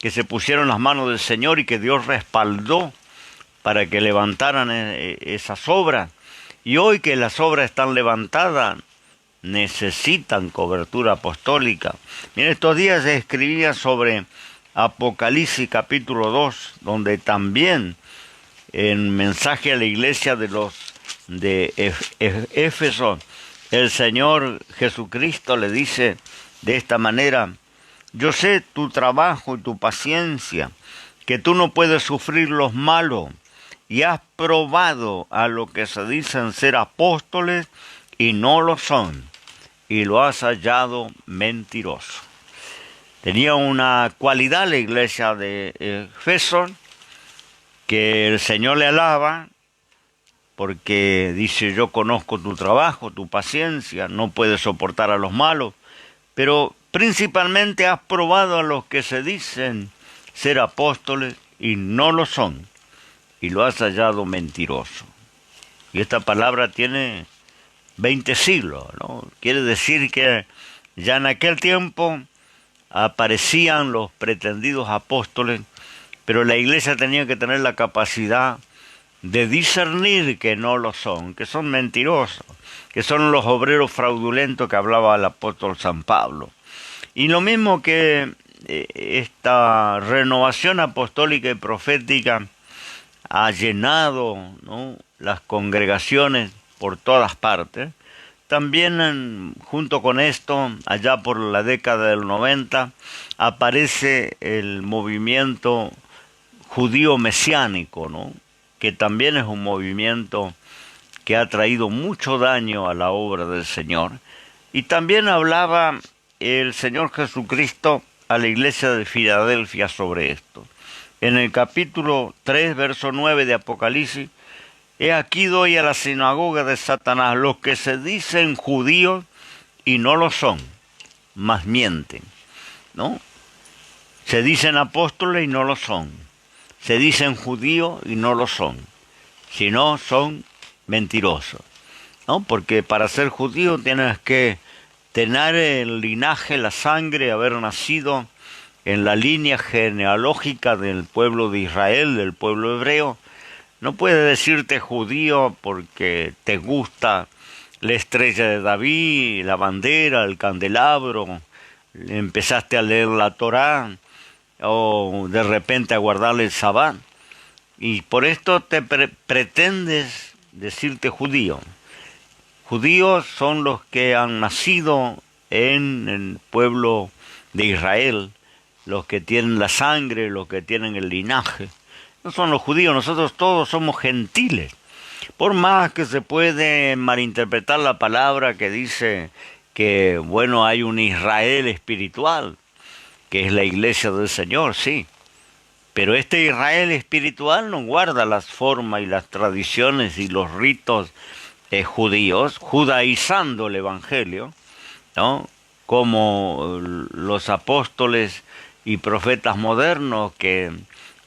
A: que se pusieron las manos del Señor y que Dios respaldó para que levantaran esas obras. Y hoy que las obras están levantadas, necesitan cobertura apostólica. Miren, estos días se escribía sobre Apocalipsis capítulo 2, donde también en mensaje a la iglesia de Éfeso, el Señor Jesucristo le dice de esta manera: yo sé tu trabajo y tu paciencia, que tú no puedes sufrir los malos, y has probado a los que se dicen ser apóstoles y no lo son, y lo has hallado mentiroso. Tenía una cualidad la iglesia de Éfeso, que el Señor le alaba, porque dice: yo conozco tu trabajo, tu paciencia, no puedes soportar a los malos, pero principalmente has probado a los que se dicen ser apóstoles y no lo son, y lo has hallado mentiroso. Y esta palabra tiene 20 siglos, ¿no? Quiere decir que ya en aquel tiempo aparecían los pretendidos apóstoles, pero la iglesia tenía que tener la capacidad de discernir que no lo son, que son mentirosos, que son los obreros fraudulentos que hablaba el apóstol San Pablo. Y lo mismo que esta renovación apostólica y profética ha llenado, ¿no?, las congregaciones por todas partes. También junto con esto, allá por la década del 90, aparece el movimiento judío mesiánico, ¿no?, que también es un movimiento que ha traído mucho daño a la obra del Señor. Y también hablaba el Señor Jesucristo a la iglesia de Filadelfia sobre esto. En el capítulo 3, verso 9 de Apocalipsis: he aquí doy a la sinagoga de Satanás los que se dicen judíos y no lo son, mas mienten, ¿no? Se dicen apóstoles y no lo son. Se dicen judíos y no lo son, sino son mentirosos, ¿no? Porque para ser judío tienes que tener el linaje, la sangre, haber nacido en la línea genealógica del pueblo de Israel, del pueblo hebreo. No puedes decirte judío porque te gusta la estrella de David, la bandera, el candelabro, empezaste a leer la Torá o de repente a guardar el Sabbat. Y por esto te pretendes decirte judío. Judíos son los que han nacido en el pueblo de Israel, los que tienen la sangre, los que tienen el linaje. No son los judíos, nosotros todos somos gentiles. Por más que se puede malinterpretar la palabra que dice que, bueno, hay un Israel espiritual, que es la iglesia del Señor, sí. Pero este Israel espiritual no guarda las formas y las tradiciones y los ritos judíos, judaizando el Evangelio, ¿no? Como los apóstoles y profetas modernos que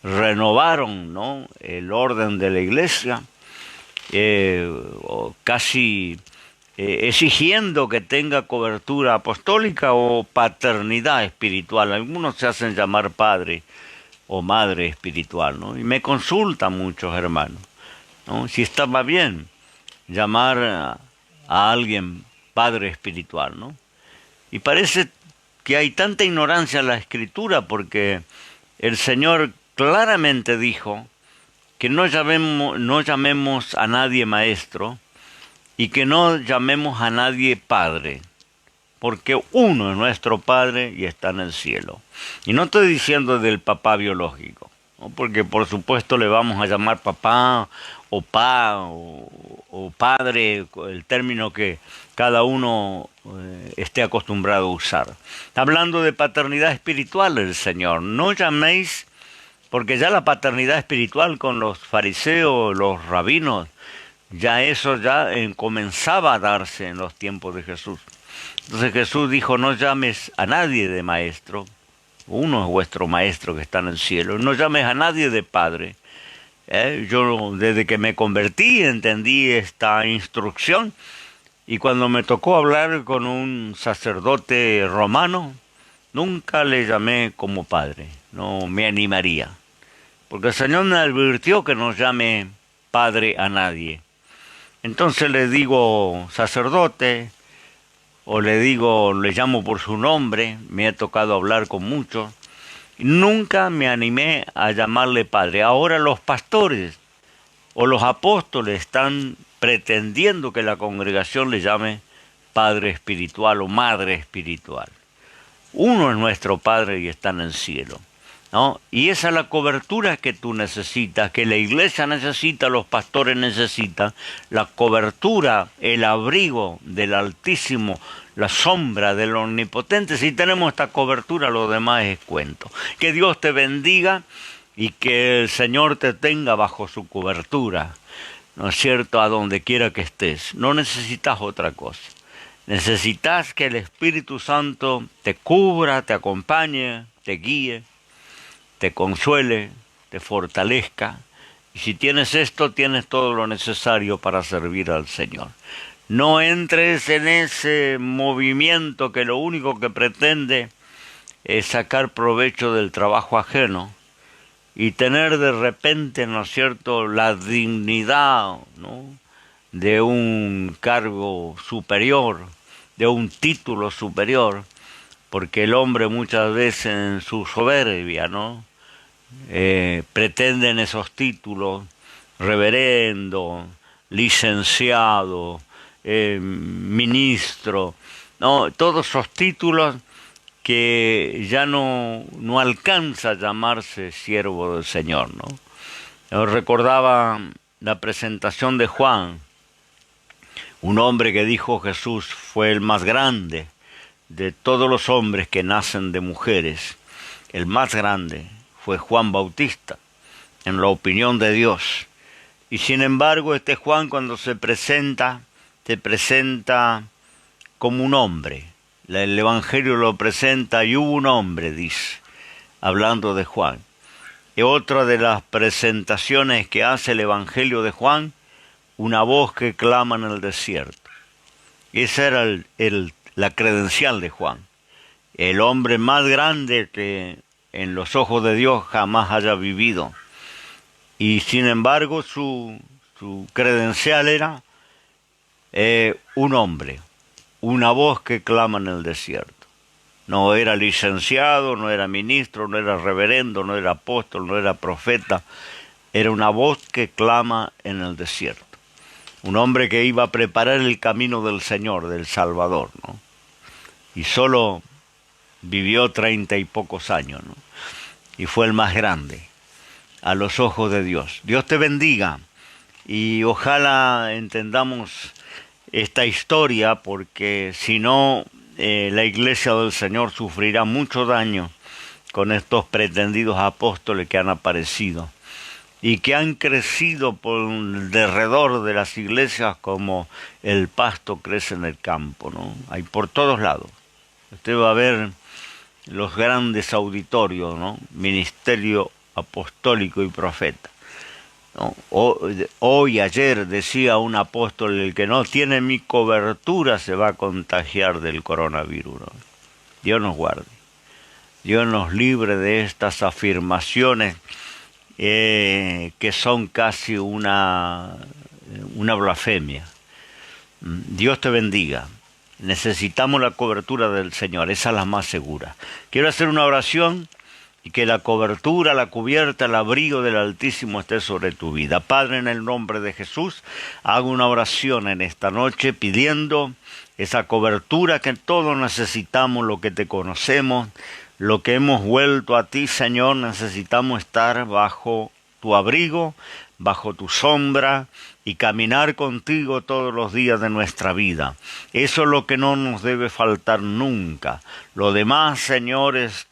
A: renovaron, ¿no?, el orden de la iglesia, casi exigiendo que tenga cobertura apostólica o paternidad espiritual. Algunos se hacen llamar padre o madre espiritual, ¿no? Y me consultan muchos hermanos, ¿no?, si estaba bien llamar a alguien padre espiritual, ¿no? Y parece que hay tanta ignorancia en la Escritura, porque el Señor claramente dijo que no llamemos a nadie maestro y que no llamemos a nadie padre, porque uno es nuestro Padre y está en el cielo. Y no estoy diciendo del papá biológico, ¿no?, porque por supuesto le vamos a llamar papá o o padre, el término que cada uno esté acostumbrado a usar. Está hablando de paternidad espiritual el Señor. No llaméis, porque ya la paternidad espiritual con los fariseos, los rabinos, ya eso comenzaba a darse en los tiempos de Jesús. Entonces Jesús dijo, no llames a nadie de maestro, uno es vuestro maestro que está en el cielo, no llames a nadie de padre. Yo desde que me convertí entendí esta instrucción, y cuando me tocó hablar con un sacerdote romano, nunca le llamé como padre, no me animaría, porque el Señor me advirtió que no llame padre a nadie. Entonces le digo sacerdote, o le llamo por su nombre. Me ha tocado hablar con muchos. Nunca me animé a llamarle padre. Ahora los pastores o los apóstoles están pretendiendo que la congregación le llame padre espiritual o madre espiritual. Uno es nuestro Padre y está en el cielo, ¿no? Y esa es la cobertura que tú necesitas, que la iglesia necesita, los pastores necesitan, la cobertura, el abrigo del Altísimo, la sombra del Omnipotente. Si tenemos esta cobertura, lo demás es cuento. Que Dios te bendiga y que el Señor te tenga bajo su cobertura, ¿no es cierto?, a donde quiera que estés. No necesitas otra cosa. Necesitas que el Espíritu Santo te cubra, te acompañe, te guíe, te consuele, te fortalezca. Y si tienes esto, tienes todo lo necesario para servir al Señor. No entres en ese movimiento que lo único que pretende es sacar provecho del trabajo ajeno y tener de repente, ¿no es cierto?, la dignidad, ¿no?, de un cargo superior, de un título superior, porque el hombre muchas veces en su soberbia, ¿no?, pretenden esos títulos, reverendo, licenciado, ministro, ¿no?, todos esos títulos que ya no alcanza a llamarse siervo del Señor, ¿no? Yo recordaba la presentación de Juan, un hombre que dijo Jesús fue el más grande de todos los hombres que nacen de mujeres. El más grande fue Juan Bautista, en la opinión de Dios. Y sin embargo, este Juan, cuando se presenta como un hombre. El Evangelio lo presenta, y hubo un hombre, dice, hablando de Juan. Y otra de las presentaciones que hace el Evangelio de Juan, una voz que clama en el desierto. Esa era la credencial de Juan. El hombre más grande que en los ojos de Dios jamás haya vivido. Y sin embargo su credencial era un hombre, una voz que clama en el desierto. No era licenciado, no era ministro, no era reverendo, no era apóstol, no era profeta. Era una voz que clama en el desierto. Un hombre que iba a preparar el camino del Señor, del Salvador, ¿no? y solo vivió 30 y pocos años, ¿no? Y fue el más grande a los ojos de Dios. Dios te bendiga y ojalá entendamos esta historia, porque si no, la iglesia del Señor sufrirá mucho daño con estos pretendidos apóstoles que han aparecido y que han crecido por alrededor de las iglesias como el pasto crece en el campo, ¿no? Hay por todos lados. Usted va a ver los grandes auditorios, ¿no? Ministerio apostólico y profeta, ¿no? Hoy, ayer decía un apóstol: el que no tiene mi cobertura se va a contagiar del coronavirus, ¿no? Dios nos guarde, Dios nos libre de estas afirmaciones que son casi una blasfemia. Dios te bendiga. Necesitamos la cobertura del Señor, esa es la más segura. Quiero hacer una oración y que la cobertura, la cubierta, el abrigo del Altísimo esté sobre tu vida. Padre, en el nombre de Jesús, hago una oración en esta noche pidiendo esa cobertura que todos necesitamos, lo que te conocemos, lo que hemos vuelto a ti, Señor. Necesitamos estar bajo tu abrigo, bajo tu sombra, y caminar contigo todos los días de nuestra vida. Eso es lo que no nos debe faltar nunca. Lo demás, Señor, es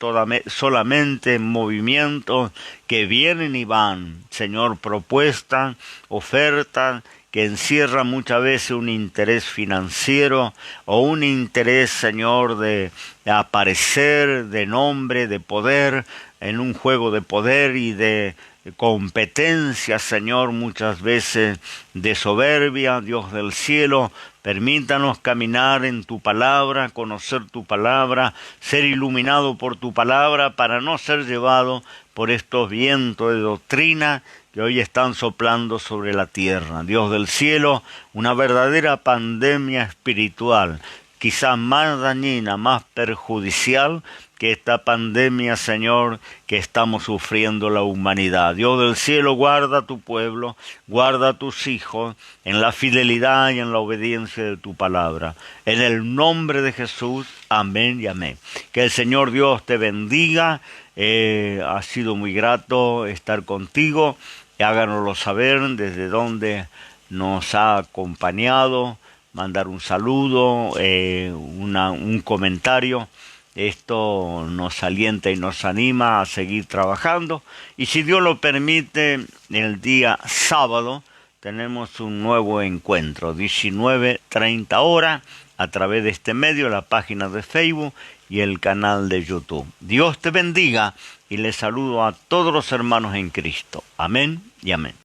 A: solamente movimientos que vienen y van. Señor, propuestas, ofertas, que encierran muchas veces un interés financiero o un interés, Señor, de aparecer, de nombre, de poder, en un juego de poder y de competencia, Señor, muchas veces de soberbia. Dios del cielo, permítanos caminar en tu palabra, conocer tu palabra, ser iluminado por tu palabra, para no ser llevado por estos vientos de doctrina que hoy están soplando sobre la tierra. Dios del cielo, una verdadera pandemia espiritual, quizás más dañina, más perjudicial que esta pandemia, Señor, que estamos sufriendo la humanidad. Dios del cielo, guarda a tu pueblo, guarda a tus hijos en la fidelidad y en la obediencia de tu palabra. En el nombre de Jesús, amén y amén. Que el Señor Dios te bendiga. Ha sido muy grato estar contigo. Háganoslo saber desde donde nos ha acompañado, mandar un saludo, un comentario. Esto nos alienta y nos anima a seguir trabajando. Y si Dios lo permite, el día sábado tenemos un nuevo encuentro, 19:30 horas, a través de este medio, la página de Facebook y el canal de YouTube. Dios te bendiga y les saludo a todos los hermanos en Cristo. Amén y amén.